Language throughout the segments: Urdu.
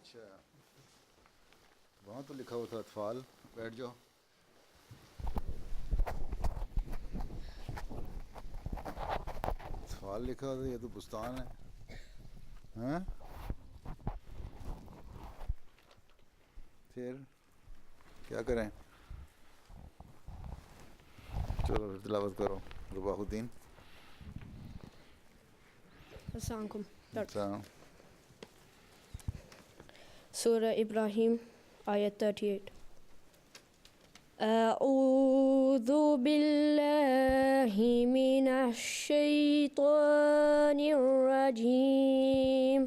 اچھا وہاں تو لکھا ہوا تھا اطفال. بیٹھ جاؤ. اطفال لکھا ہوا تھا. یہ تو بستان ہے. ہاں پھر کیا کریں. چلو تلاوت کرو. رباح الدین. السلام علیکم. السلام. سورہ ابراہیم آیت 38. اعوذ باللہ من الشیطان الرجیم.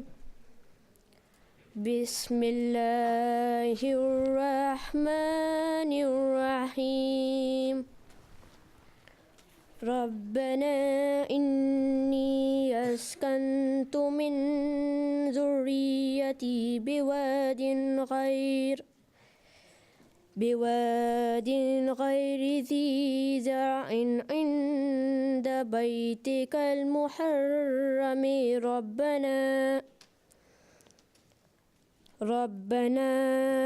بسم اللہ الرحمن الرحیم. ربنا انی اسکنت من ذریتی بواد غیر ذی زرع عند بیتک المحرم ربنا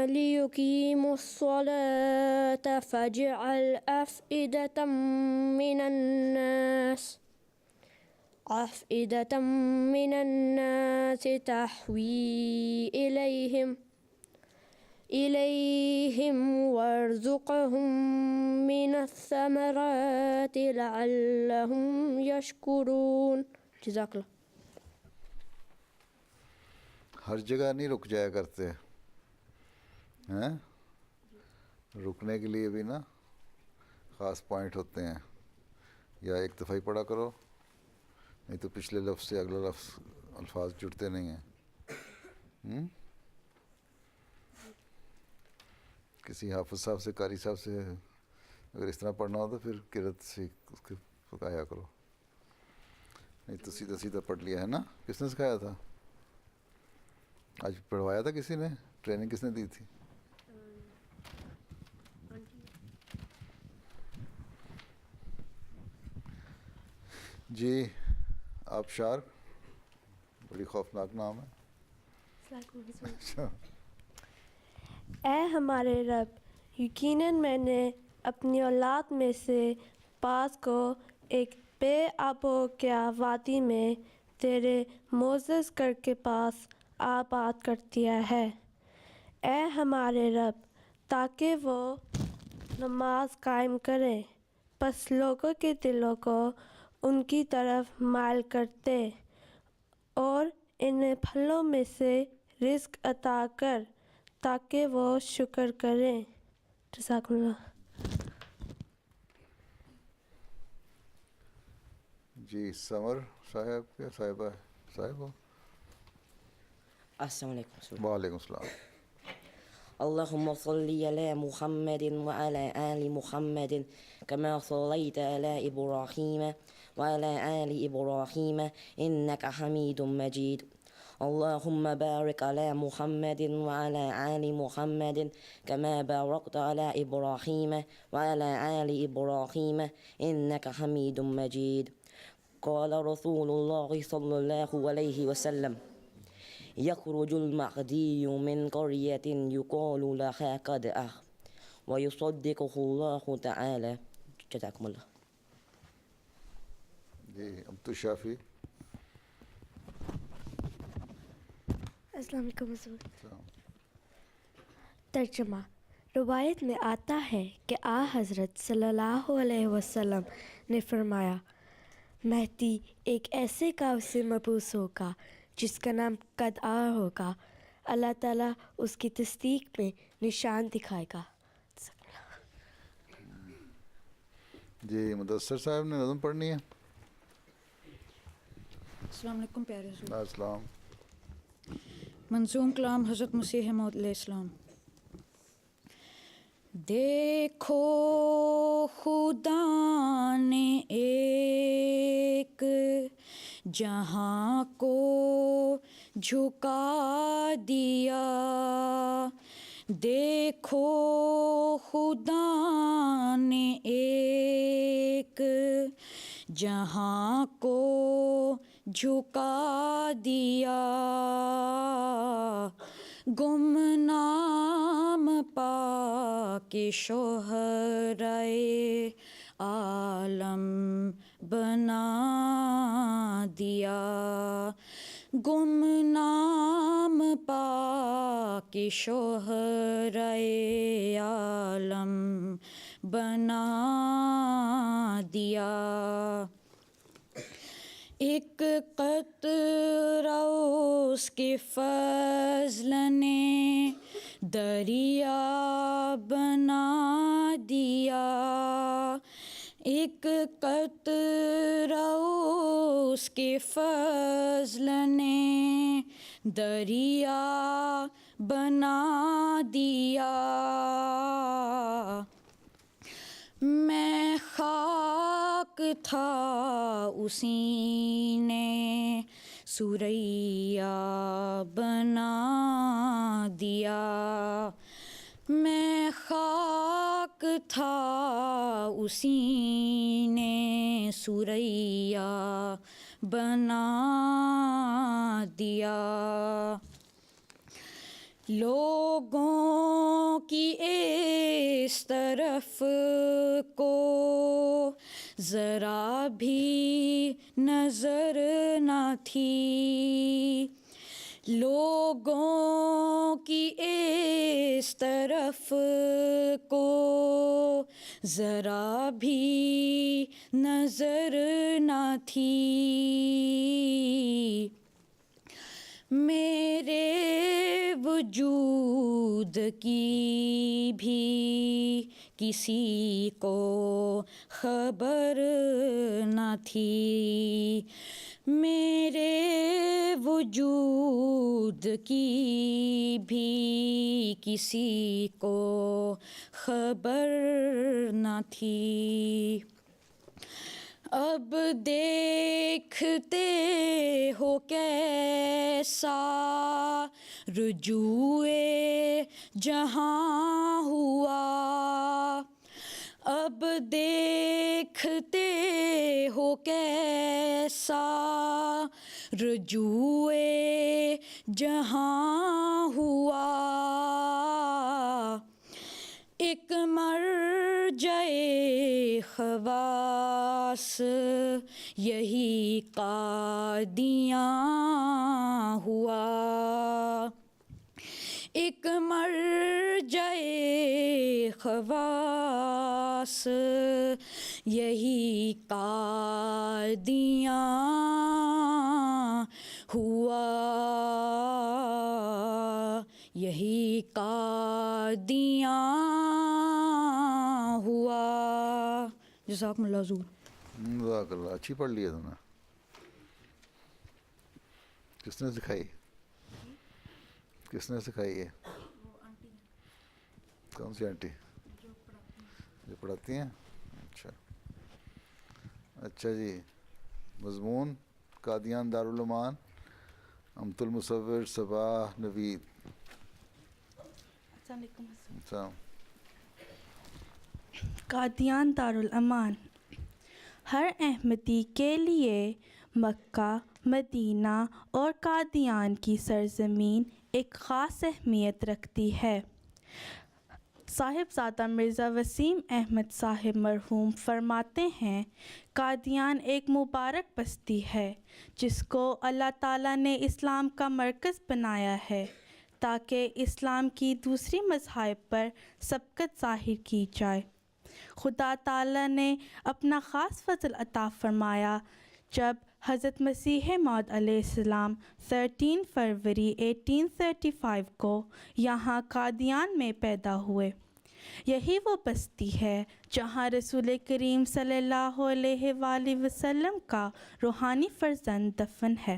لیقیموا الصلاة فاجعل أفئدة من الناس تهوی إليهم وارزقهم من الثمرات لعلهم يشكرون. جزاک اللہ. ہر جگہ نہیں رک جایا کرتے ہیں. رکنے کے لیے بھی نا خاص پوائنٹ ہوتے ہیں. یا ایک دفعہ ہی پڑھا کرو نہیں تو پچھلے لفظ سے اگلا الفاظ جڑتے نہیں ہیں. کسی حافظ صاحب سے قاری صاحب سے اگر اس طرح پڑھنا ہو تو پھر قرأت سے اس کے پکایا کرو. نہیں تو سیدھا سیدھا پڑھ لیا ہے نا. کس نے سکھایا تھا آج؟ پڑھوایا تھا کسی نے؟ ٹریننگ کس نے دی تھی؟ جی آبشار بڑی خوفناک نام ہے. اچھا. اے ہمارے رب، یقیناً میں نے اپنی اولاد میں سے بعض کو ایک بے آب و گیا وادی میں تیرے معزز گھر کے پاس آباد کر دیا ہے. اے ہمارے رب، تاکہ وہ نماز قائم کریں. پس لوگوں کے دلوں کو ان کی طرف مائل کر دے اور انہیں پھلوں میں سے رزق عطا کر تاکہ وہ شکر کریں. جزاک اللہ. جی سمر صاحب کیا صاحبہ صاحب ہو؟ السلام علیکم. وعلیکم السلام. اللهم صل على محمد وعلى آل محمد كما صليت على إبراهيم وعلى آل إبراهيم إنك حميد مجيد. اللهم بارك على محمد وعلى آل محمد كما باركت على إبراهيم وعلى آل إبراهيم إنك حميد مجيد. قال رسول الله صلى الله عليه وسلم: يخرج المهدي من قرية يقال لها قدأ ويصدقه الله تعالى. جزاكم الله. جی عبد الشافی. السلام علیکم. ترجمہ. روایت میں آتا ہے کہ حضرت صلی اللہ علیہ وسلم نے فرمایا، مہدی ایک ایسے گاؤں سے مبعوث ہوگا جس کا نام قدعہ ہوگا. اللہ تعالیٰ اس کی تصدیق میں نشان دکھائے گا. جی مدثر صاحب نے نظم پڑھنی ہے. السلام علیکم پیارے حضور. السلام. منظوم کلام حضرت مسیح موعود علیہ السلام. دیکھو خدا نے ایک جہاں کو جھکا دیا، دیکھو خدا نے ایک جہاں کو جھکا دیا، گمنام پا کے شوہرائے عالم بنا دیا، گمنام پا کے شوہرائے عالم بنا دیا، ایک قطرہ اس کے فضل نے دریا بنا دیا، ایک قطرہ اس کے فضل نے دریا بنا دیا، میں خاک تھا اسی نے سوریا بنا دیا، میں خاک تھا اسی نے سوریا بنا دیا، لوگوں کی اس طرف کو ذرا بھی نظر نہ تھی، لوگوں کی اس طرف کو ذرا بھی نظر نہ تھی، میرے وجود کی بھی کسی کو خبر نہ تھی، میرے وجود کی بھی کسی کو خبر نہ تھی، اب دیکھتے ہو کیسا رجوع جہاں ہوا، اب دیکھتے ہو کیسا رجوع جہاں ہوا، ایک مرجع خواص یہی قادیاں ہوا، ایک مرجع خواص یہی قادیاں ہوا، یہی قادیاں ہوا۔ جزاکم اللہ حضور۔ جزاک اللہ، اچھی پڑھ لی ہے تم نے، کس نے سکھائی؟ کس نے سکھائی ہے؟ کون سی آنٹی؟ جو پڑھاتی ہیں؟ اچھا اچھا جی، مضمون قادیان دارالعمان، امت المصور صباح نوید۔ السلام علیکم۔ اچھا، قادیان دارالامان، ہر احمدی کے لیے مکہ، مدینہ اور قادیان کی سرزمین ایک خاص اہمیت رکھتی ہے۔ صاحبزادہ مرزا وسیم احمد صاحب مرحوم فرماتے ہیں، قادیان ایک مبارک بستی ہے جس کو اللہ تعالیٰ نے اسلام کا مرکز بنایا ہے تاکہ اسلام کی دوسری مذاہب پر سبقت ظاہر کی جائے۔ خدا تعالیٰ نے اپنا خاص فضل عطا فرمایا جب حضرت مسیح موعود علیہ السلام 13 فروری 1835 کو یہاں قادیان میں پیدا ہوئے۔ یہی وہ بستی ہے جہاں رسول کریم صلی اللہ علیہ وآلہ وسلم کا روحانی فرزند دفن ہے۔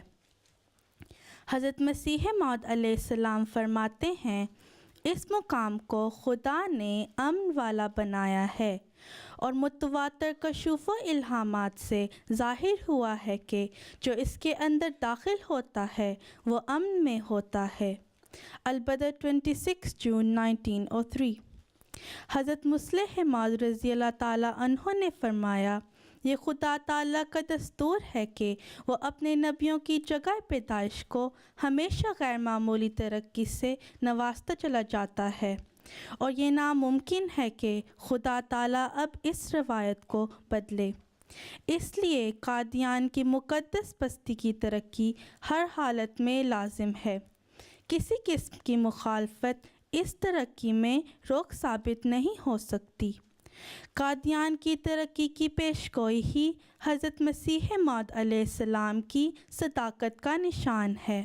حضرت مسیح موعود علیہ السلام فرماتے ہیں، اس مقام کو خدا نے امن والا بنایا ہے، اور متواتر کشوف و الہامات سے ظاہر ہوا ہے کہ جو اس کے اندر داخل ہوتا ہے وہ امن میں ہوتا ہے۔ البدر 26 جون 1903۔ حضرت مصلح موعود رضی اللہ تعالیٰ عنہ نے فرمایا، یہ خدا تعالیٰ کا دستور ہے کہ وہ اپنے نبیوں کی جگہ پیدائش کو ہمیشہ غیر معمولی ترقی سے نوازتا چلا جاتا ہے، اور یہ ناممکن ہے کہ خدا تعالیٰ اب اس روایت کو بدلے۔ اس لیے قادیان کی مقدس بستی کی ترقی ہر حالت میں لازم ہے۔ کسی قسم کی مخالفت اس ترقی میں روک ثابت نہیں ہو سکتی۔ قادیان کی ترقی کی پیشگوئی ہی حضرت مسیح موعود علیہ السلام کی صداقت کا نشان ہے۔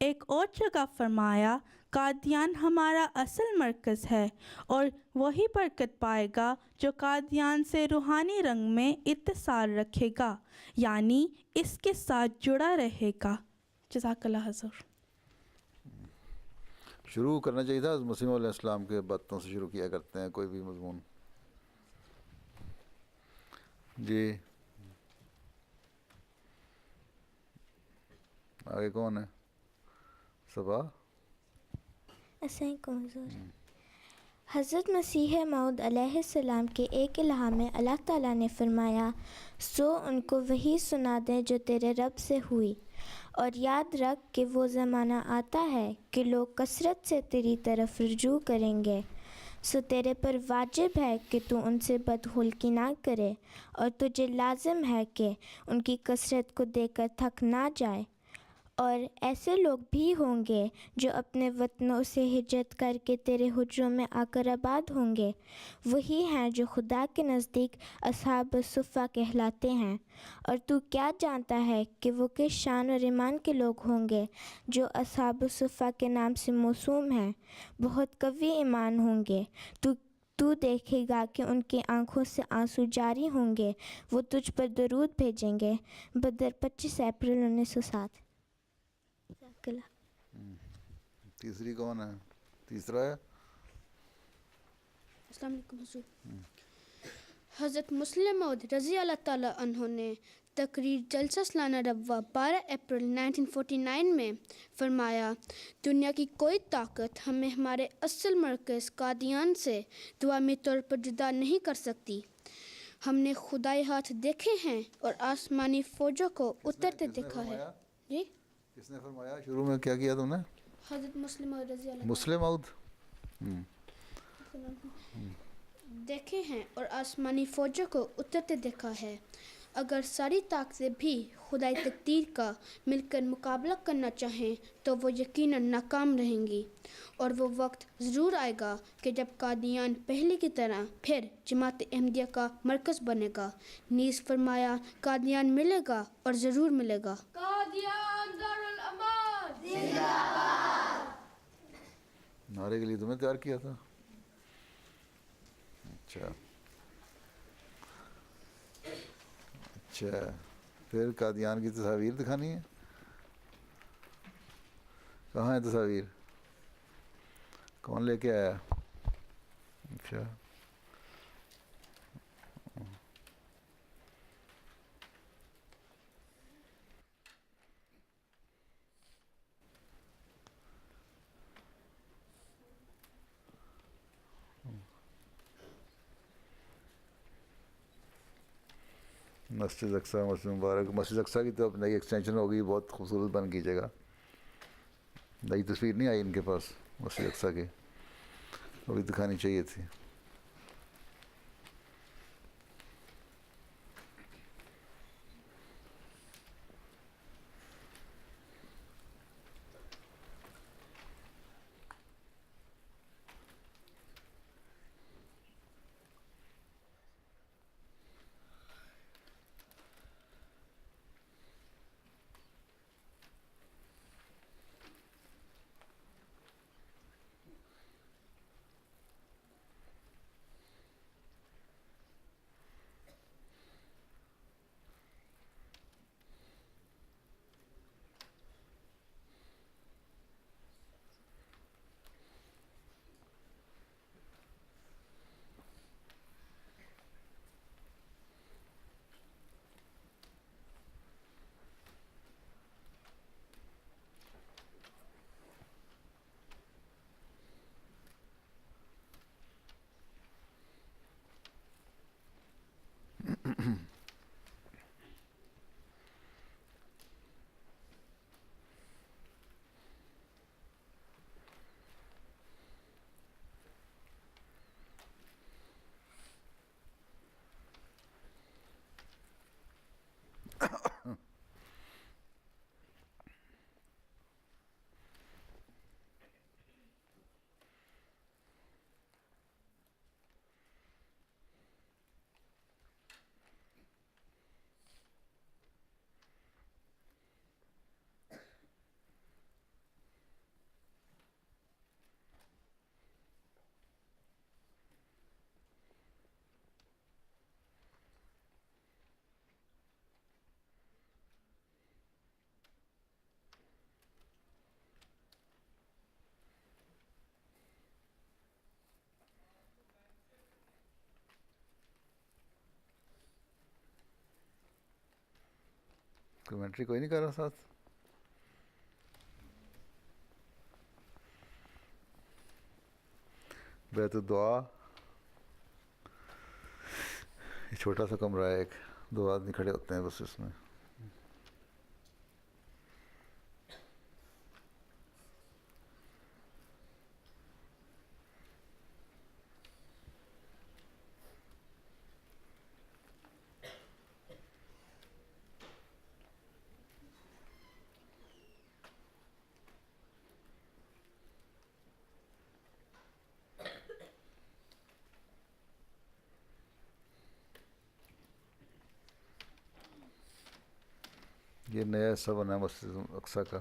ایک اور جگہ فرمایا، قادیان ہمارا اصل مرکز ہے، اور وہی برکت پائے گا جو قادیان سے روحانی رنگ میں اتصال رکھے گا، یعنی اس کے ساتھ جڑا رہے گا۔ جزاک اللہ حضور۔ شروع کرنا چاہیے تھا مسیح علیہ السلام کے باتوں سے شروع کیا کرتے ہیں کوئی بھی مضمون۔ جی آگے کون ہے؟ صبا۔ السلام علیکم حضور۔ حضرت مسیح موعود علیہ السلام کے ایک الہا میں اللہ تعالیٰ نے فرمایا، سو ان کو وہی سنا دیں جو تیرے رب سے ہوئی، اور یاد رکھ کہ وہ زمانہ آتا ہے کہ لوگ کثرت سے تیری طرف رجوع کریں گے، سو تیرے پر واجب ہے کہ تو ان سے بدخلقی نہ کرے، اور تجھے لازم ہے کہ ان کی کثرت کو دیکھ کر تھک نہ جائے۔ اور ایسے لوگ بھی ہوں گے جو اپنے وطنوں سے ہجرت کر کے تیرے حجروں میں آ کر آباد ہوں گے، وہی ہیں جو خدا کے نزدیک اصحاب الصفہ کہلاتے ہیں۔ اور تو کیا جانتا ہے کہ وہ کس شان اور ایمان کے لوگ ہوں گے جو اصحاب الصفہ کے نام سے موسوم ہیں، بہت قوی ایمان ہوں گے۔ تو دیکھے گا کہ ان کی آنکھوں سے آنسو جاری ہوں گے، وہ تجھ پر درود بھیجیں گے۔ بدر 25 اپریل 1907۔ تیسری کون ہے؟ تیسرا ہے السلام علیکم حضور۔ حضرت مسلم موعود رضی اللہ تعالیٰ عنہ نے تقریر جلسہ سالانہ ربوہ 12 اپریل 1949 میں فرمایا، دنیا کی کوئی طاقت ہمیں ہمارے اصل مرکز قادیان سے دوامی طور پر جدا نہیں کر سکتی۔ ہم نے خدائی ہاتھ دیکھے ہیں اور آسمانی فوجوں کو اترتے دیکھا ہے۔ جی کس نے فرمایا؟ شروع میں کیا کیا تم نے؟ حضرت مسلم موعود رضی اللہ مسلم موعود دیکھے ہیں اور آسمانی فوجوں کو اترتے دیکھا ہے۔ اگر ساری طاقتیں بھی خدائی تقدیر کا مل کر مقابلہ کرنا چاہیں تو وہ یقیناً ناکام رہیں گی، اور وہ وقت ضرور آئے گا کہ جب قادیان پہلے کی طرح پھر جماعت احمدیہ کا مرکز بنے گا۔ نیز فرمایا، قادیان ملے گا اور ضرور ملے گا۔ قادیان دارالامان زندہ باد۔ نعرے کے لیے تمہیں تیار کیا تھا؟ اچھا پھر قادیان کی تصاویر دکھانی ہے؟ کہاں ہے تصاویر؟ کون لے کے آیا؟ اچھا مسجد اقصی مسجد مبارک، مسجد اقصی کی تو اب نئی ایکسٹینشن ہوگی، بہت خوبصورت بن گئی جگہ۔ نئی تصویر نہیں آئی ان کے پاس مسجد اقصی کی، ابھی دکھانی چاہیے تھی۔ کمنٹری کوئی نہیں کر رہا ساتھ؟ بیت الدعا، یہ چھوٹا سا کمرہ ہے، ایک 2 آدمی کھڑے ہوتے ہیں بس اس میں. یہ نیا حصہ بنا ہے مسجد اقصیٰ کا.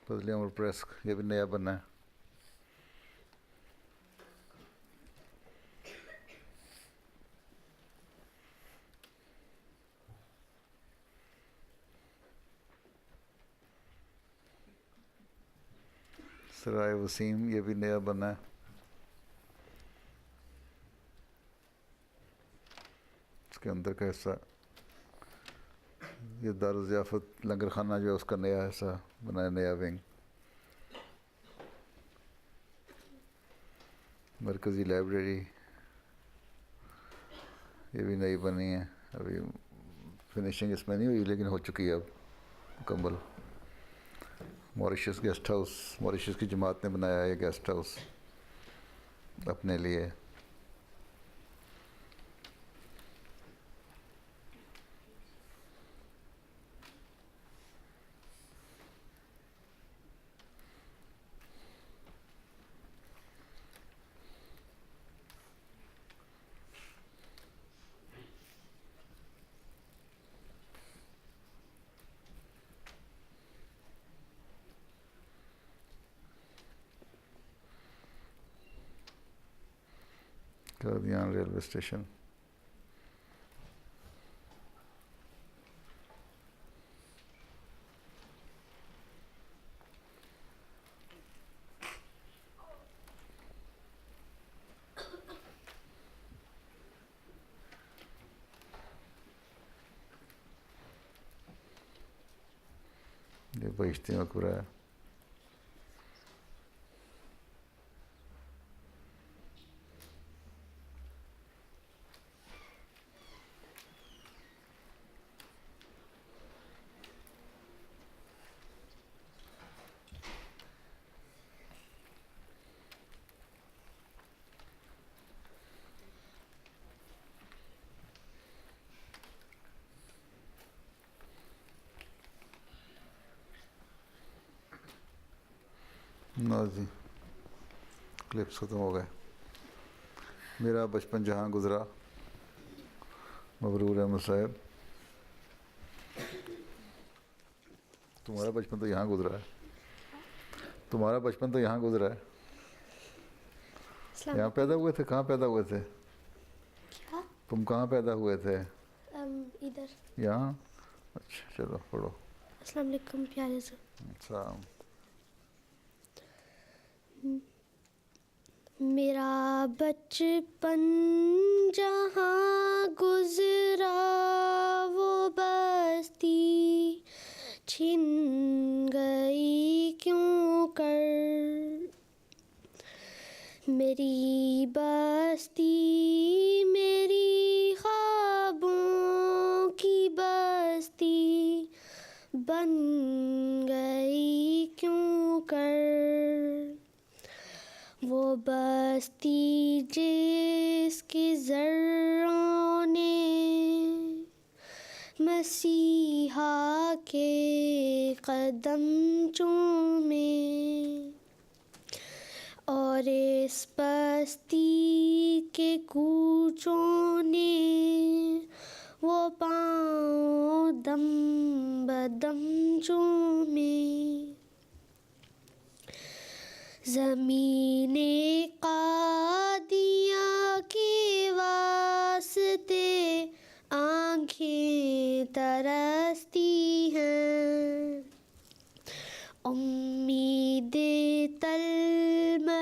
فضلی عمر پریس، یہ بھی نیا بنا ہے. سرائے وسیم، یہ بھی نیا بنا ہے. اس کے اندر کا حصہ، یہ دارالضیافت لنگر خانہ جو ہے اس کا نیا حصہ بنا ہے، نیا ونگ. مرکزی لائبریری یہ بھی نئی بنی ہے، ابھی فنیشنگ اس میں نہیں ہوئی لیکن ہو چکی ہے اب مکمل. موریشس گیسٹ ہاؤس، موریشس کی جماعت نے بنایا ہے یہ گیسٹ ہاؤس اپنے لیے. Qadian railway station. یہ بہشتی مقبرہ ہے. نا جی، کلپس ختم ہو گئے. میرا بچپن جہاں گزرا، مبرور احمد صاحب. تمہارا بچپن تو یہاں گزرا ہے، تمہارا بچپن تو یہاں گزرا ہے. یہاں پیدا ہوئے تھے؟ کہاں پیدا ہوئے تھے تم؟ کہاں پیدا ہوئے تھے؟ ادھر یہاں. اچھا چلو پڑھو. السلام علیکم پیارے سے. السلام. میرا بچپن جہاں گزرا وہ بستی چھن گئی کیوں کر، میری بستی میری خوابوں کی بستی بن گئی کیوں کر، وہ بستی جس کے ذروں نے مسیحا کے قدم چومے، اور اس بستی کے کوچوں نے وہ پاؤں دم بدم چومے، زمین قادیاں کے واسطے آنکھیں ترستی ہیں، امیدیں تلملاتی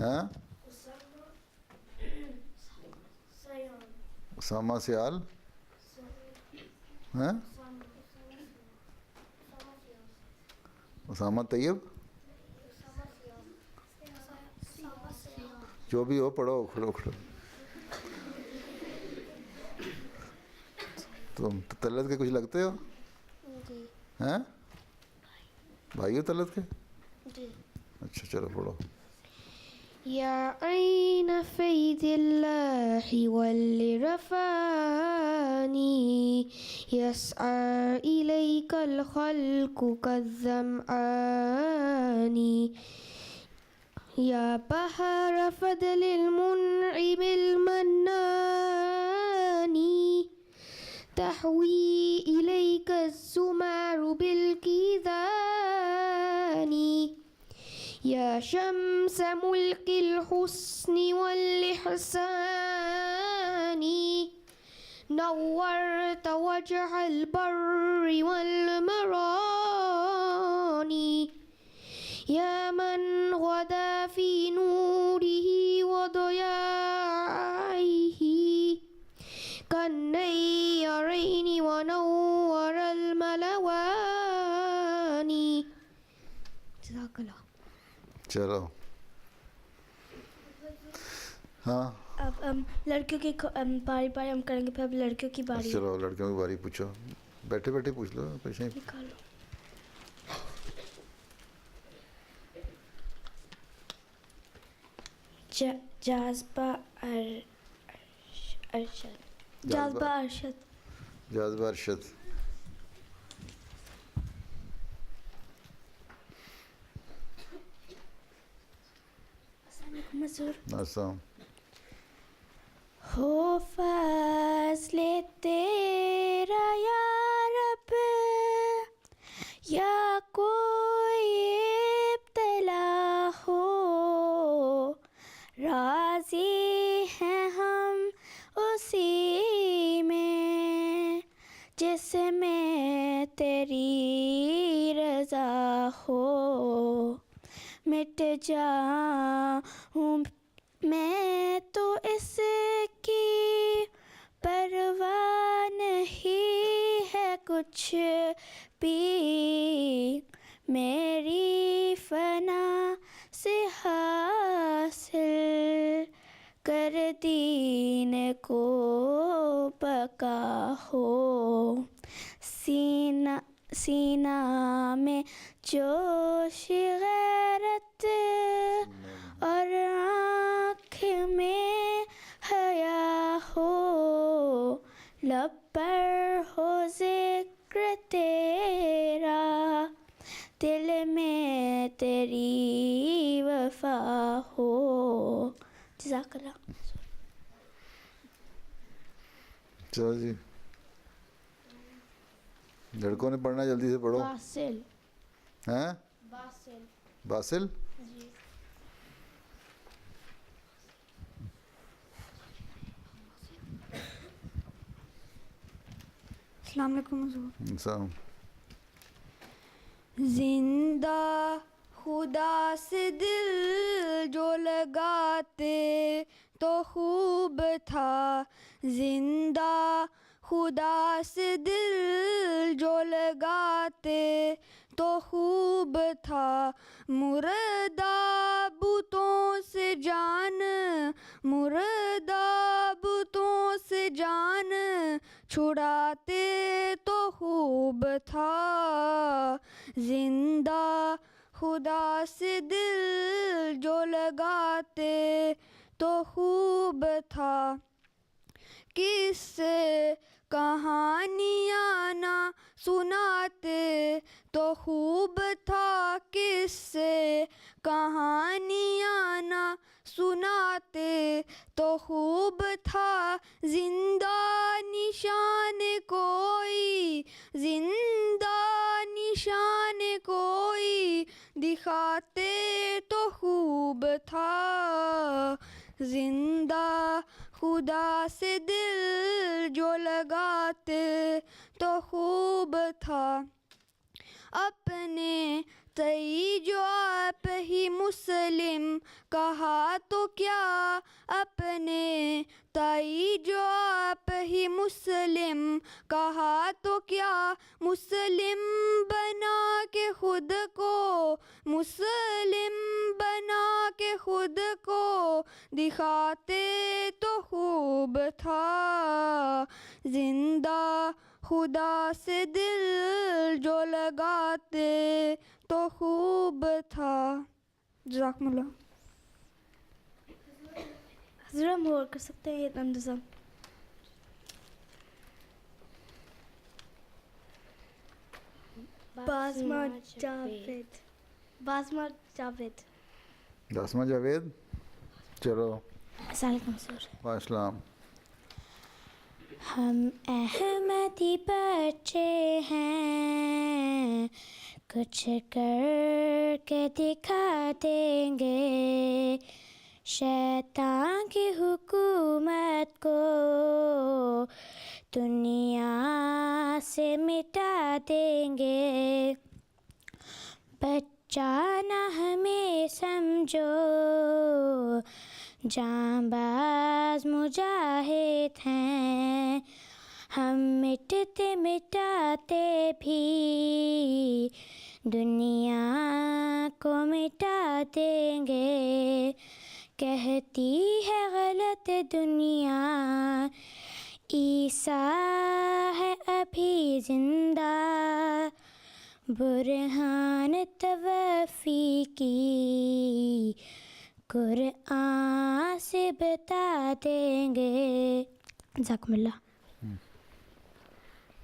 ہاں اسامہ سیال ہاں اسامہ طیب جو بھی ہو پڑھو کھڑو کھڑو. تم طلعت کے کچھ لگتے ہو ہیں بھائی ہو طلعت کے جی. اچھا چلو پڑھو. يا عين فيض الله واللي رفاني يسعى إليك الخلق كالظمآن يا بحر فضل المنعم المنان تحوي إليك الزمار بالكيدان يا شمس ملك الحسن والإحسان نورت وجه البر والمراني يا من غدا في نوره وضياعه كالنيرين ونور الملوان. جزاك الله. چلو ہاں اب لڑکیوں کی باری باری ہم کریں گے، پھر اب لڑکیوں کی باری. چلو لڑکیوں کی باری پوچھو. بیٹھے بیٹھے پوچھ لو پیچھے. نکالو. جاذبہ ارشد. جاذبہ ارشد. جاذبہ ارشد. السلام. ہو فضل تیرا یا رب یا کوئی ابتلا ہو، راضی ہیں ہم اسی میں جس میں تیری رضا ہو. مٹ جاؤں میں تو اس کی پرواہ نہیں ہے کچھ بھی، میری فنا سے حاصل کر دین کو بقا ہو. سینہ میں جوش غیرت اور آنکھ میں حیا ہو، لب پر ہو ذکر تیرا، دل میں تیری وفا ہو. جزاک اللہ. چلو جی لڑکوں نے پڑھنا جلدی سے پڑھو. باسل. ہیں باسل. باسل. جی. السلام علیکم حضور. انسان زندہ خدا سے دل جو لگاتے تو خوب تھا، زندہ خدا سے دل جو لگاتے تو خوب تھا، مردہ بتوں سے جان، مردہ بتوں سے جان چھڑاتے تو خوب تھا، زندہ خدا سے دل جو لگاتے تو خوب تھا. کس سے کہانیاں نہ سناتے تو خوب تھا، کس سے کہانیاں نہ سناتے تو خوب تھا، زندہ نشان کوئی، زندہ نشان کوئی دکھاتے تو خوب تھا، زندہ خدا سے دل جو لگاتے تو خوب تھا. اپنے تئی جو آپ ہی مسلم کہا تو کیا اپنے، تئی جو آپ ہی مسلم کہا تو کیا، مسلم بنا کے خود کو، مسلم بنا کے خود کو دکھاتے تو خوب تھا، زندہ خدا سے دل جو لگاتے تو خوب تھا۔ جزاکم اللہ۔ حضرت ہم اور کر سکتے ہیں یہ نظم؟ باسمہ جاوید، باسمہ جاوید۔ داسمہ جاوید، چلو السلام علیکم سر۔ السلام۔ ہم احمدی بچے ہیں، کچھ کر کے دکھا دیں گے، شیطان کی حکومت کو دنیا سے مٹا دیں گے، بچہ نہ ہمیں سمجھو، جانباز مجاہد ہیں، ہم مٹتے مٹاتے بھی دنیا کو مٹا دیں گے، کہتی ہے غلط دنیا عیسیٰ ہے ابھی زندہ، برہان توفی کی قرآن سے بتا دیں گے۔ جزاکم اللہ۔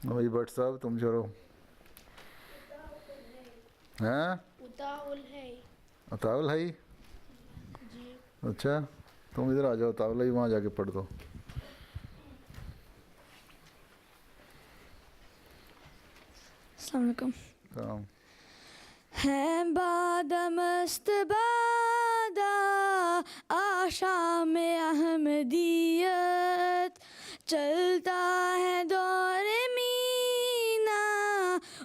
وہی بٹ صاحب تم چلو۔ ہیں اطاول ہے؟ اچھا تم ادھر آ جاؤ، اطاول ہی وہاں جا کے پڑھ دو۔ السلام علیکم۔ کام ہے باد مست بادہ آشام احمدیت، چلتا ہے دور مینا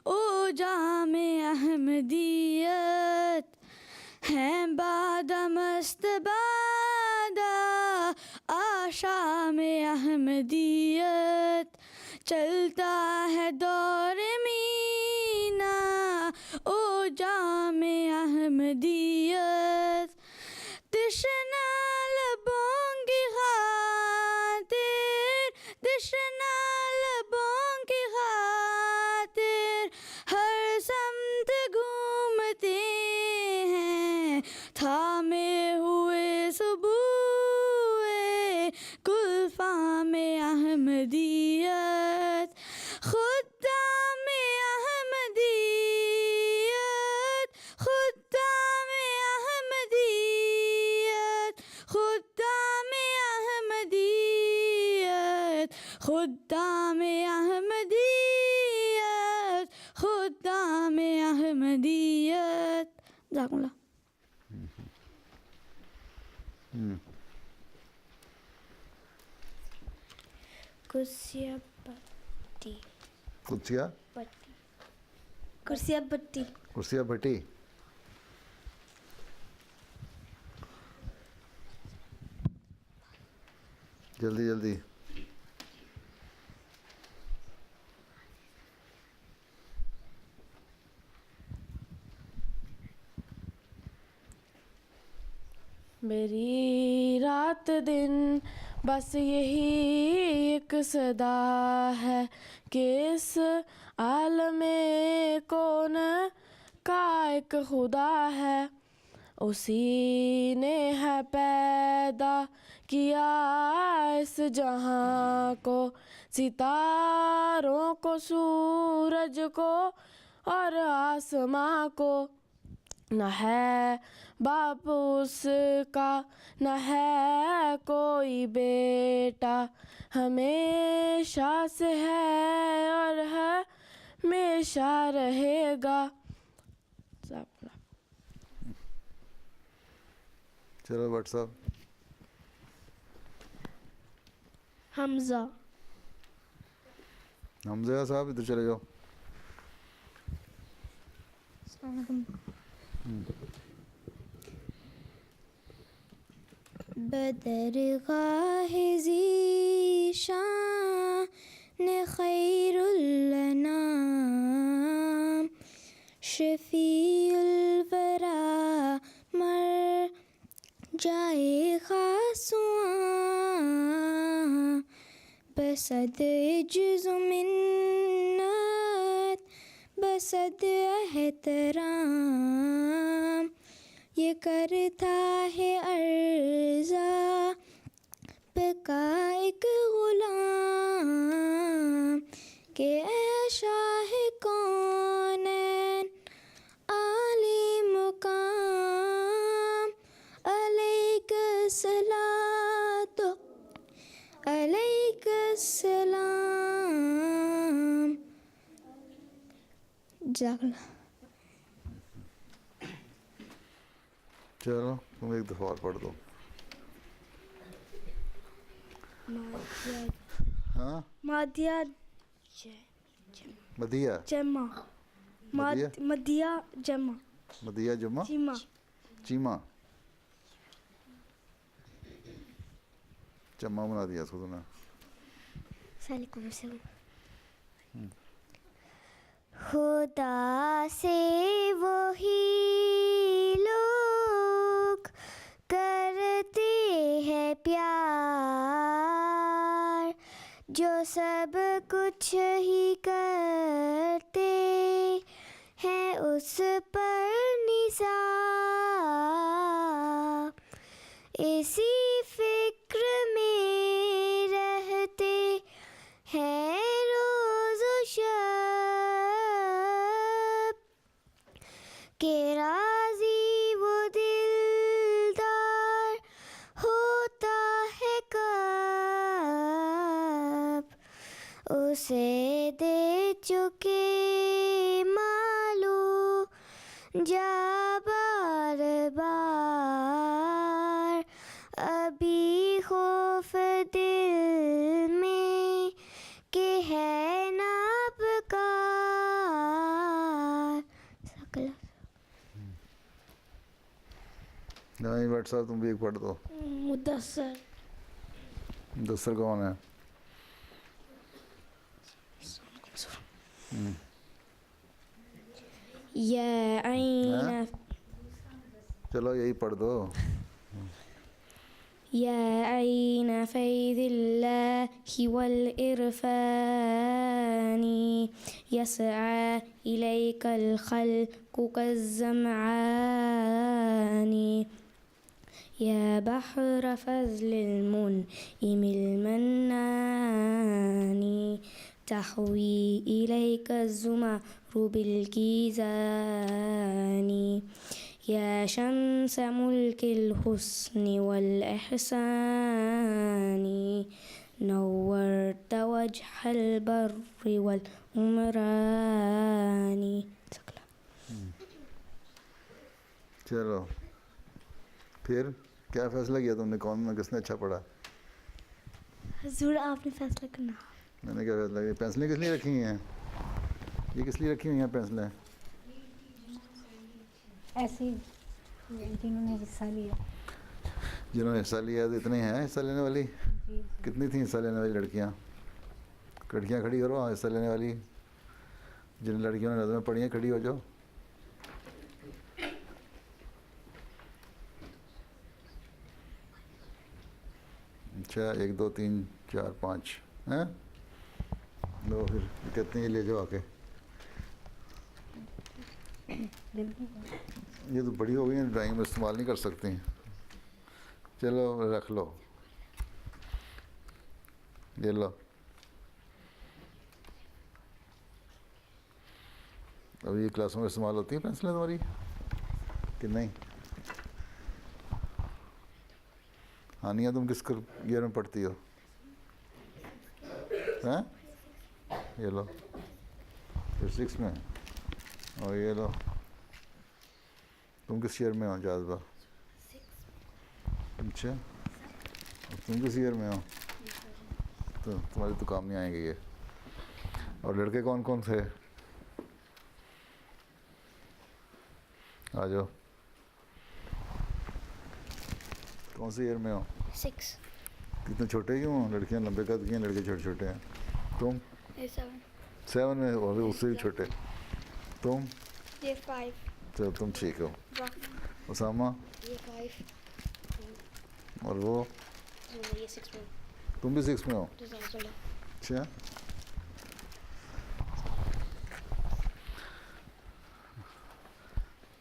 او جام احمدیت، ہے باد مست بادہ آشام احمدیت، چلتا ہے دور مینا او جام احمدیت، تشنا لبوں کی خاطر، تشنا لبوں کی خاطر ہر سمت گھومتے ہیں، تھامے ہوئے سبوئے کلفام احمدیت، خدام احمدیت، خدام احمدیت، خدام احمدیت، خدام احمدیت، خدام احمدیت۔ جزاکم اللہ۔ کرسیہ بٹی، کچیا بٹی، کرسیہ بٹی، کرسیہ بھٹی، جلدی جلدی۔ میری رات دن بس یہی ایک صدا ہے کہ اس عالم کون کا ایک خدا ہے، اسی نے ہے پیدا کیا اس جہاں کو، ستاروں کو، سورج کو اور آسماں کو، نہ ہے باپ اس کا نہ ہے کوئی بیٹا، ہمیشہ سے ہے اور ہمیشہ رہے گا۔ چلو بٹ صاحب۔ حمزہ، حمزہ صاحب ادھر چلے جاؤ۔ السلام علیکم۔ بدرگاہ ذیشان خیر الانام شفیع الورا مر جائے خاصواں بسد عجز و منت بسد احترام یہ کرتا ہے عرضہ کا ایک غلام کہ اے شاہ کونین عالی مقام علیک الصلاۃ علیک السلام. جزاک اللہ. چلو تم ایک دفعہ اور پڑھ دو. ہاں مادیہ مدیہ جمع مدیہ مدیہ جمع مدیہ جمع چیما چیما چما بنا دیا اس کو تم نے. خدا سے وہی لوگ کرتے ہیں پیار جو سب کچھ ہی کرتے ہیں اس پر نثار. اسی فکر میں رہتے ہیں روز و شب کہ راضی وہ دلدار ہوتا ہے کب اسے دے چکے معلوم جا بار بار ابھی خوف دل میں کہ ہے نابکار. نہیں بٹ صاحب تم بھی ایک پڑھ دو. مدثر دوسر کون ہے؟ یا عین چلو یہی پڑھ دو. يا عين فيض الله والإرفان يسعى إليك الخلق كالزمعان يا بحر فضل المنعم المنان تحوي إليك الزمر بالكيزان يا شمس ملك الحسن والإحسان نورت وجه البر والعمران. چلو پھر کیا فیصلہ کیا تم نے؟ کون میں کس نے اچھا پڑھا؟ حضور آپ نے فیصلہ کرنا. میں نے کیا فیصلہ کیا؟ پینسلیں کس لیے رکھی ہوئی ہیں؟ یہ کس لیے رکھی ہوئی ہیں پینسلیں؟ ایسے جنہوں نے حصہ لیا. جنہوں نے حصہ لیا تو اتنے ہیں حصہ لینے والی؟ کتنی تھیں حصہ لینے والی لڑکیاں؟ لڑکیاں کھڑی کرو حصہ لینے والی. جن لڑکیوں نے نظمیں پڑھی ہیں کھڑی ہو جاؤ. اچھا 1 2 3 4 5 ہیں لو. پھر کتنے ہی لے جاؤ آ کے. یہ تو بڑی ہو گئی ہیں ڈرائنگ میں استعمال نہیں کر سکتی. چلو رکھ لو. یہ لو. ابھی یہ کلاسوں میں استعمال ہوتی ہیں پینسلیں تمہاری کہ نہیں؟ ہانیہ تم کس ایئر میں پڑھتی ہو؟ ہیں یہ لو. پھر 6 میں. اور یہ لو. تم کس ایئر میں ہو جاذبہ؟ اچھا تم کس ایئر میں ہو؟ تو تمہاری تو کام نہیں آئیں گے یہ. اور لڑکے کون کون تھے؟ آ جاؤ. کون سے ایئر میں ہو؟ 6. کتنے چھوٹے کیوں ہوں؟ لڑکیاں لمبے قد کی ہیں، لڑکے چھوٹے چھوٹے ہیں. تم 7. 7 میں، اور اس سے بھی چھوٹے. تم؟ یہ 5. چلو تم ٹھیک ہو. اسامہ؟ یہ 5. اور وہ؟ یہ 6 میں. تم بھی 6 میں ہو؟ اچھا.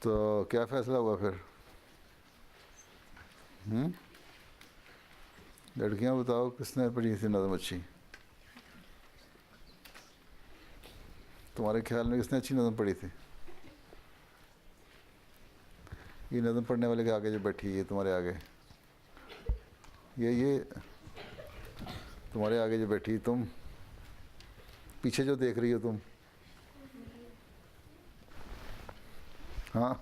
تو کیا فیصلہ ہوا پھر؟ لڑکیاں بتاؤ کس نے پڑھی تھی نظم اچھی؟ تمہارے خیال میں کس نے اچھی نظم پڑھی تھی؟ یہ نظم پڑھنے والے کے آگے جو بیٹھی ہے تمہارے آگے، یہ تمہارے آگے جو بیٹھی، تم پیچھے جو دیکھ رہی ہو تم، ہاں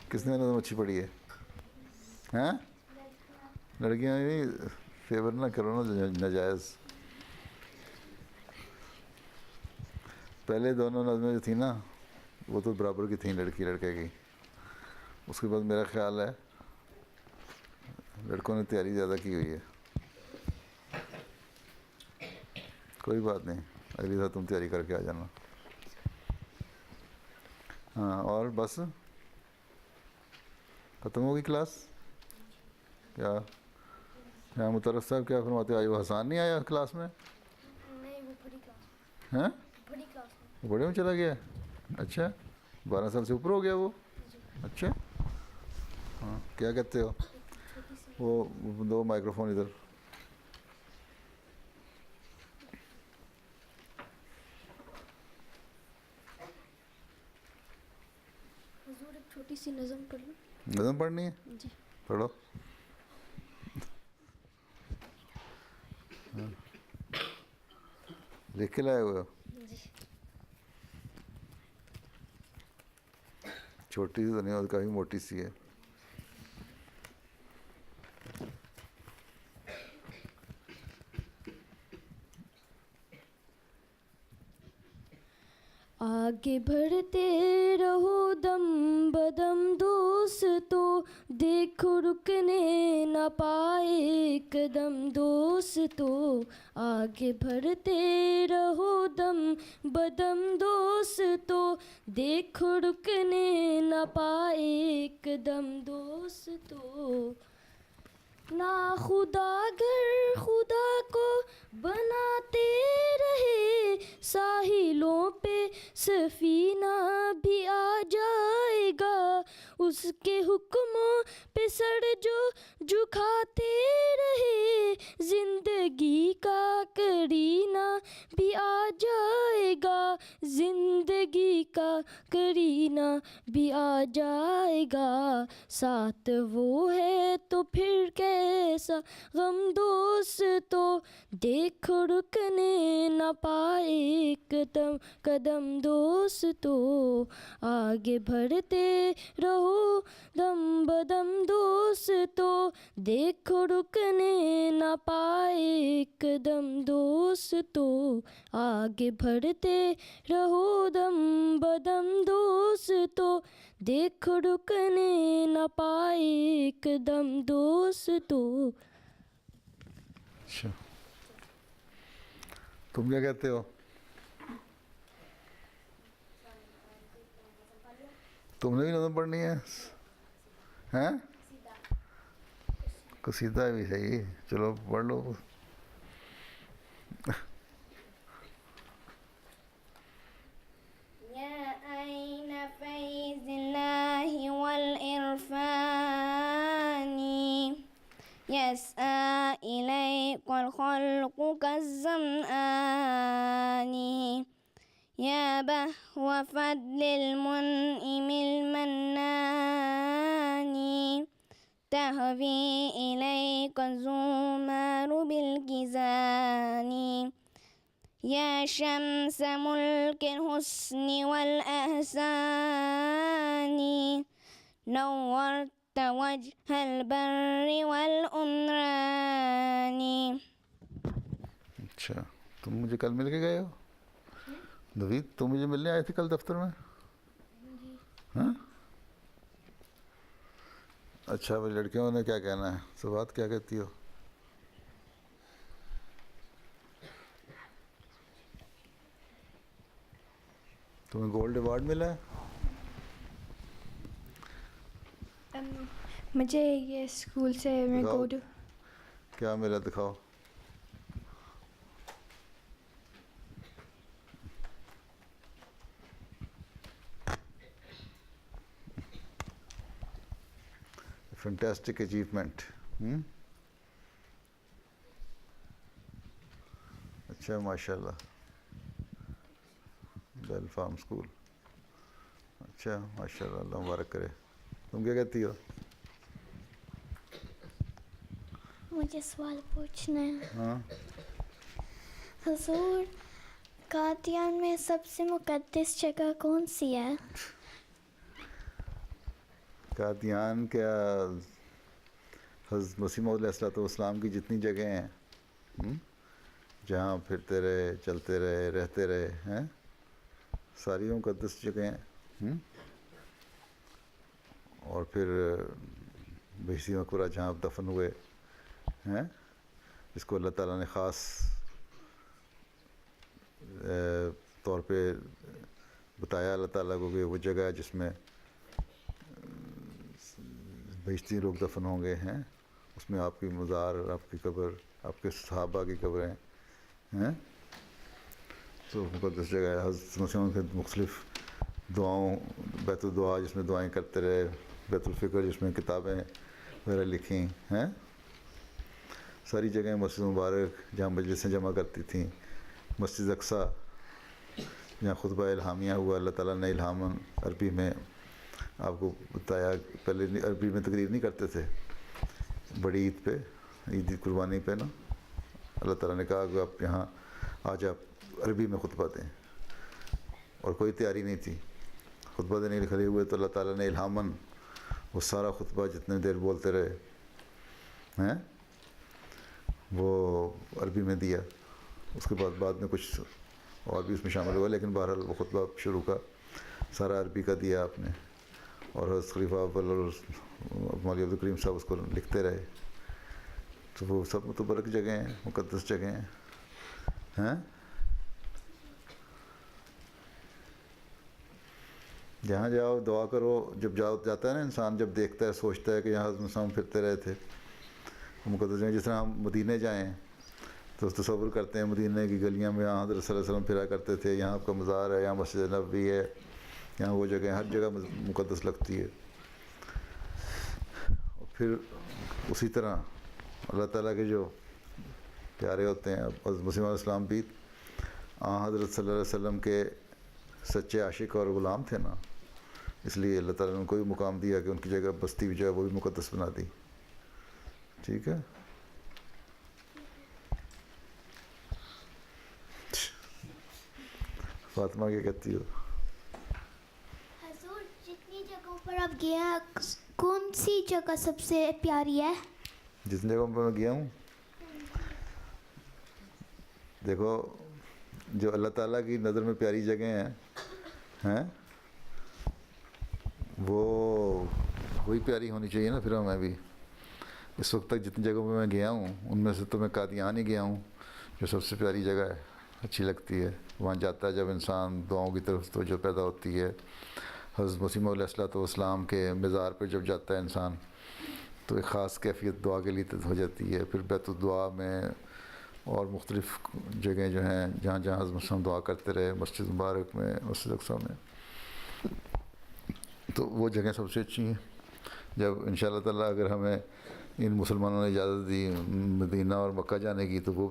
کس نے نظم اچھی پڑھی ہے؟ ہیں؟ لڑکیاں نہیں، فیور نہ کرو نا ناجائز. پہلے دونوں نظمیں جو تھیں نا وہ تو برابر کی تھیں، لڑکی لڑکے کی. اس کے بعد میرا خیال ہے لڑکوں نے تیاری زیادہ کی ہوئی ہے. کوئی بات نہیں، اگلی دفعہ تم تیاری کر کے آ جانا. ہاں اور بس ختم ہوگی کلاس؟ کیا یہاں مطرف صاحب کیا فرماتے ہیں؟ آج وہ حسان نہیں آیا کلاس میں؟ نہیں، وہ بڑی کلاس. ہیں؟ بڑی کلاس میں. بڑے میں چلا گیا؟ اچھا، 12 سال سے اوپر ہو گیا وہ؟ اچھا. ہاں کیا کہتے ہو؟ وہ دو مائکرو فون ادھر. حضور ایک چھوٹی سی نظم پڑھ لوں؟ نظم پڑھنی ہے؟ جی. پڑھو. لکھ کے لائے ہوئے ہو؟ جی. چھوٹی سی تو نہیں ہوتی، کافی موٹی سی ہے. آگے بڑھتے رہو دم بدم دوستو، دیکھو رکنے نہ پائے قدم دوستو. آگے بڑھتے رہو دم بدم دوستو، دیکھو رکنے نہ پائے قدم دوستو. نا خدا گر خدا کو بناتے رہے، ساحلوں پہ سفینہ بھی آ جائے گا. اس کے حکموں پہ سر جو جھکاتے رہے، زندگی کا کرینہ بھی آ جائے گا. زندگی کا کرینہ بھی آ جائے گا. ساتھ وہ ہے تو پھر کیسا غم دوستو، دیکھو رکنے نہ پائے قدم دوستو. آگے بڑھتے رہو دم بدم دوستو، دیکھو رکنے نہ پائے قدم دوستو. آگے بڑھتے رہو دم بدم دوستو، دیکھو رکنے نہ پائے قدم دوستو. اچھا تم کیا کہتے ہو؟ تم نے بھی نظم پڑھنی ہے؟ ہیں؟ قصیدہ بھی صحیح، چلو پڑھ لو. يا أين فيض الله والإرفان، يسعى إليك الخلق كالظمآن. يا بهو فضل المنعم المنان، تهوي إليك الزمار بالكزان. يا شمس ملك الحسن والأحسان، نورت وجه البر والأمران. اچھا تم مجھے کل مل کے گئے ہو؟ نوید تم مجھے ملنے آئے تھے کل دفتر میں؟ ہاں اچھا وہ لڑکیوں نے کیا کہنا ہے؟ سوات کیا کہتی ہو؟ تمہیں گولڈ ایوارڈ ملا ہے؟ مجھے یہ اسکول سے میں دکھاؤ، گولڈ کیا ملا دکھاؤ. Fantastic achievement. اچھا ماشاء اللہ. بیل فارم اسکول. اچھا ماشاء اللہ، اللہ مبارک کرے. تم کیا کہتی ہو؟ مجھے سوال پوچھنا ہے. ہاں. حضور، قادیان میں سب سے مقدس جگہ کون سی ہے؟ قادیان کیا، حضرت مسیح موعود علیہ السلام کی جتنی جگہیں ہیں جہاں پھرتے رہے، چلتے رہے، رہتے رہے ہیں، ساری مقدس جگہیں ہیں. اور پھر بحیثی مقبرہ جہاں آپ دفن ہوئے ہیں، جس کو اللہ تعالیٰ نے خاص طور پہ بتایا اللہ تعالیٰ کو کہ وہ جگہ ہے جس میں بہشتی لوگ دفن ہوں گے ہیں، اس میں آپ کی مزار، آپ کی قبر، آپ کے صحابہ کی قبریں ہیں. تو مقدس جگہ ہے. حضرت مسیح کے مختلف دعاؤں، بیت الدعا جس میں دعائیں کرتے رہے، بیت الفکر جس میں کتابیں وغیرہ لکھیں ہیں، ساری جگہیں. مسجد مبارک جہاں مجلسیں جمع کرتی تھیں، مسجد اقصیٰ جہاں خطبہ الہامیہ ہوا، اللہ تعالیٰ نے الہاماً عربی میں آپ کو بتایا. پہلے عربی میں تقریر نہیں کرتے تھے، بڑی عید پہ، عید قربانی پہ نا، اللہ تعالیٰ نے کہا کہ آپ یہاں آج آپ عربی میں خطبہ دیں، اور کوئی تیاری نہیں تھی. خطبہ دینے کے لیے کھڑے ہوئے تو اللہ تعالیٰ نے الہاماً وہ سارا خطبہ جتنے دیر بولتے رہے ہیں وہ عربی میں دیا. اس کے بعد میں کچھ اور بھی اس میں شامل ہوا، لیکن بہرحال وہ خطبہ شروع کا سارا عربی کا دیا آپ نے. اور حضرت خلیفہ اول اور مولوی عبدالکریم صاحب اس کو لکھتے رہے. تو وہ سب متبرک جگہیں ہیں، مقدس جگہیں ہیں. جہاں جاؤ دعا کرو. جب جاتا ہے نا انسان، جب دیکھتا ہے، سوچتا ہے کہ یہاں حضرت صاحب پھرتے رہے تھے مقدس جگہیں. جس طرح ہم مدینے جائیں تو تصور کرتے ہیں مدینے کی گلیاں میں یہاں حضرت صلی اللہ علیہ وسلم پھرا کرتے تھے، یہاں آپ کا مزار ہے، یہاں مسجد نبوی ہے، یہاں وہ جگہ، ہر جگہ مقدس لگتی ہے. اور پھر اسی طرح اللہ تعالیٰ کے جو پیارے ہوتے ہیں، حضرت مسیح علیہ السلام بھی حضرت صلی اللہ علیہ وسلم کے سچے عاشق اور غلام تھے نا، اس لیے اللہ تعالیٰ نے ان کو بھی مقام دیا کہ ان کی جگہ بستی ہوئی جگہ وہ بھی مقدس بنا دی. ٹھیک ہے. فاطمہ کیا کہتی ہو؟ حضور، جتنی جگہوں پر آپ گئے ہیں، کون سی جگہ سب سے پیاری ہے؟ جتنی جگہوں پر میں گیا ہوں، دیکھو جو اللہ تعالیٰ کی نظر میں پیاری جگہیں ہیں وہ وہی پیاری ہونی چاہیے نا. پھر میں بھی اس وقت تک جتنی جگہوں پہ میں گیا ہوں ان میں سے تو میں قادیان ہی گیا ہوں جو سب سے پیاری جگہ ہے، اچھی لگتی ہے. وہاں جاتا ہے جب انسان، دعاؤں کی طرف توجہ پیدا ہوتی ہے. حضرت مسیح موعود علیہ السلام کے مزار پہ جب جاتا ہے انسان تو ایک خاص کیفیت دعا کے لیے ہو جاتی ہے. پھر بیت الدعا میں اور مختلف جگہیں جو ہیں جہاں جہاں حضرت مسلم دعا کرتے رہے، مسجد مبارک میں، مسجد اقصیٰ میں، تو وہ جگہیں سب سے اچھی ہیں. جب انشاءاللہ تعالیٰ اگر ہمیں ان مسلمانوں نے اجازت دی مدینہ اور مکہ جانے کی تو وہ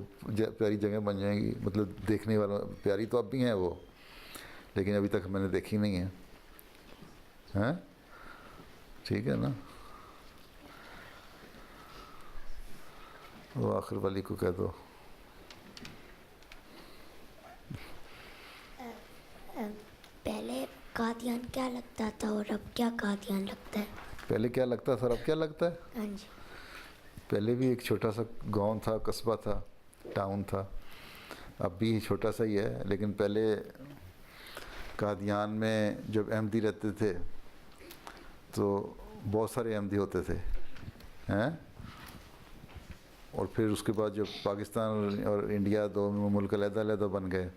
پیاری جگہیں بن جائیں گی. مطلب دیکھنے والا پیاری تو اب بھی ہیں وہ، لیکن ابھی تک میں نے دیکھی نہیں ہے. ہاں ٹھیک ہے نا. وہ آخر والی کو کہہ دو. پہلے قادیان کیا لگتا تھا اور اب کیا قادیان لگتا ہے؟ پہلے کیا لگتا تھا اور اب کیا لگتا ہے؟ ہاں جی. پہلے بھی ایک چھوٹا سا گاؤں تھا، قصبہ تھا، ٹاؤن تھا. اب بھی چھوٹا سا ہی ہے، لیکن پہلے قادیان میں جب احمدی رہتے تھے تو بہت سارے احمدی ہوتے تھے ہیں. اور پھر اس کے بعد جب پاکستان اور انڈیا دو ملک علیحدہ علیحدہ بن گئے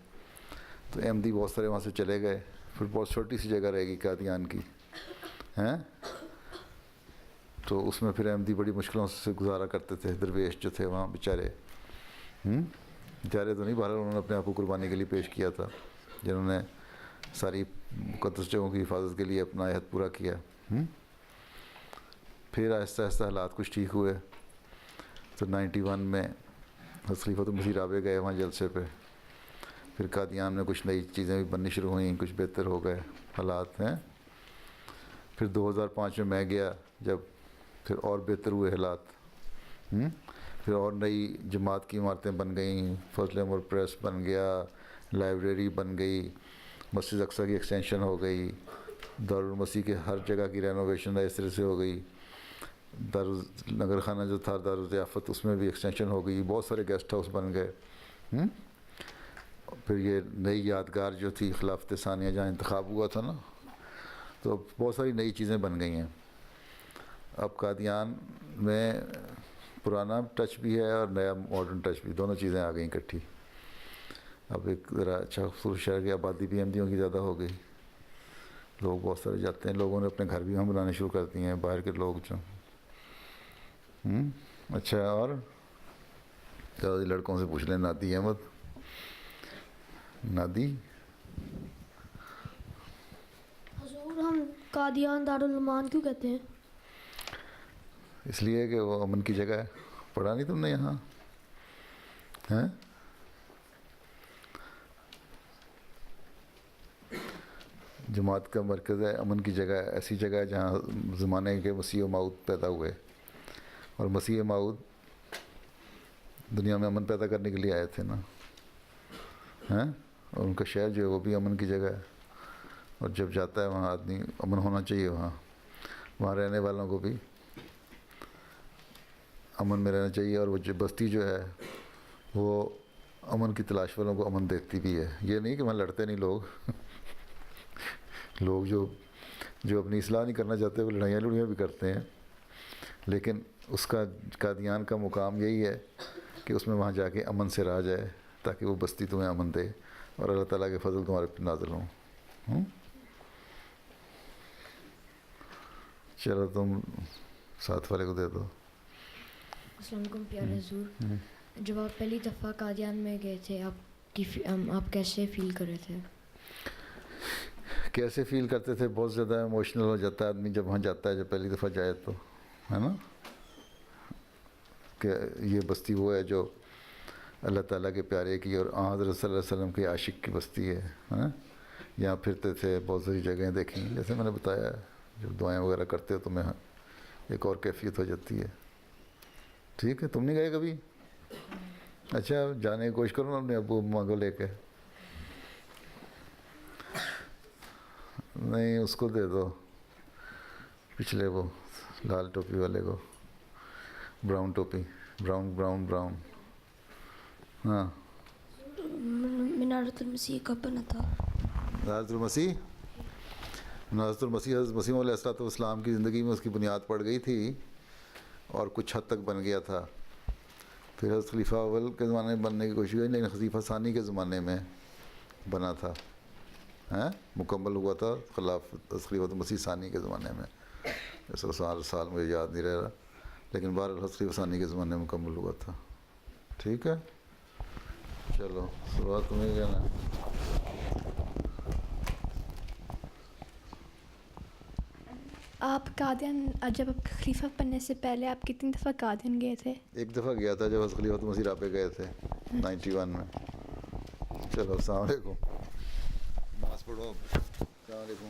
تو احمدی بہت سارے وہاں سے چلے گئے. پھر بہت چھوٹی سی جگہ رہے گی قادیان کی ہیں. تو اس میں پھر احمدی بڑی مشکلوں سے گزارا کرتے تھے. درویش جو تھے وہاں بیچارے بیچارے تو نہیں، بہرحال انہوں نے اپنے آپ کو قربانی کے لیے پیش کیا تھا، جنہوں نے ساری مقدس جگہوں کی حفاظت کے لیے اپنا عہد پورا کیا. پھر آہستہ آہستہ حالات کچھ ٹھیک ہوئے تو 91 میں حضرت خلیفۃ المسیح رابع گئے وہاں جلسے پہ. پھر قادیان میں کچھ نئی چیزیں بھی بننی شروع ہوئیں، کچھ بہتر ہو گئے حالات ہیں. پھر 2005 میں گیا جب پھر اور بہتر ہوئے حالات. پھر اور نئی جماعت کی عمارتیں بن گئیں، فضل عمر پریس بن گیا، لائبریری بن گئی، مسجد اقصیٰ کی ایکسٹینشن ہو گئی، دارالمسیح کے ہر جگہ کی رینوویشن اس طرح سے ہو گئی. نگر خانہ جو تھا دارالضیافت اس میں بھی ایکسٹینشن ہو گئی، بہت سارے گیسٹ ہاؤس بن گئے. پھر یہ نئی یادگار جو تھی خلافت ثانیہ جہاں انتخاب ہوا تھا نا، تو بہت ساری نئی چیزیں بن گئی ہیں. اب قادیان میں پرانا ٹچ بھی ہے اور نیا ماڈرن ٹچ بھی، دونوں چیزیں آ گئیں اکٹھی. اب ایک ذرا اچھا خوبصورت شہر کی آبادی بھی احمدیوں کی زیادہ ہو گئی، لوگ بہت سارے جاتے ہیں. لوگوں نے اپنے گھر بھی وہاں بنانے شروع کر دیے ہیں، باہر کے لوگ جو. اچھا، اور لڑکوں سے پوچھ لیں. نادی احمد، نادی. حضور ہم قادیان دارالمان کیوں کہتے ہیں؟ اس لیے کہ وہ امن کی جگہ ہے. پڑھا نہیں تم نے یہاں ہیں؟ جماعت کا مرکز ہے، امن کی جگہ ہے، ایسی جگہ ہے جہاں زمانے کے مسیح و موعود پیدا ہوئے. اور مسیح موعود دنیا میں امن پیدا کرنے کے لیے آئے تھے نا ہیں. اور ان کا شہر جو ہے وہ بھی امن کی جگہ ہے. اور جب جاتا ہے وہاں آدمی، امن ہونا چاہیے وہاں رہنے والوں کو بھی امن میں رہنا چاہیے. اور وہ جو بستی جو ہے وہ امن کی تلاش والوں کو امن دیتی بھی ہے. یہ نہیں کہ وہاں لڑتے نہیں لوگ جو اپنی اصلاح نہیں کرنا چاہتے وہ لڑائیاں بھی کرتے ہیں. لیکن اس کا قادیان کا مقام یہی ہے کہ اس میں وہاں جا کے امن سے رہا جائے تاکہ وہ بستی تمہیں امن دے اور اللہ تعالیٰ کے فضل تمہارے پہ نازل ہوں. چلو تم ساتھ والے کو دے دو. السلام علیکم پیارے حضور. جب آپ پہلی دفعہ قادیان میں گئے تھے آپ کیسے فیل کر رہے تھے؟ کیسے فیل کرتے تھے؟ بہت زیادہ ایموشنل ہو جاتا ہے آدمی جب وہاں جاتا ہے، جب پہلی دفعہ جائے تو، ہے نا، کہ یہ بستی وہ ہے جو اللہ تعالیٰ کے پیارے کی اور حضرت صلی اللہ علیہ وسلم کے عاشق کی بستی ہے. یہاں پھرتے تھے، بہت ساری جگہیں دیکھیں، جیسے میں نے بتایا جب دعائیں وغیرہ کرتے ہو تو میں ایک اور کیفیت ہو جاتی ہے. ٹھیک ہے، تم نہیں گئے کبھی؟ اچھا، جانے کی کوشش کرو نا اپنے ابو اماں کو لے کے. نہیں، اس کو دے دو، پچھلے وہ لال ٹوپی والے کو، براؤن ٹوپی، براؤن. ہاں، منارۃ المسیح کب بنا تھا؟ حضرت المسیح حضرت مسیح علیہ السلام کی زندگی میں اس کی بنیاد پڑ گئی تھی اور کچھ حد تک بن گیا تھا. پھر حضرت خلیفہ اول کے زمانے میں بننے کی کوشش ہوئی، لیکن خلیفہ ثانی کے زمانے میں بنا تھا، مکمل ہوا تھا خلافت خلیفۃ المسیح ثانی کے زمانے میں. ایسا سال مجھے یاد نہیں رہ رہا، لیکن بہرحال حضرت خلیفہ ثانی کے زمانے میں مکمل ہوا تھا. ٹھیک ہے، چلو شروعات تمہیں کہنا. آپ قادیان جب آپ خلیفہ بننے سے پہلے آپ کتنی دفعہ قادیان گئے تھے؟ ایک دفعہ گیا تھا جب حضرت خلیفۃ المسیح رابع گئے تھے 91 میں. چلو السلام علیکم. نماز پڑھو. السلام علیکم.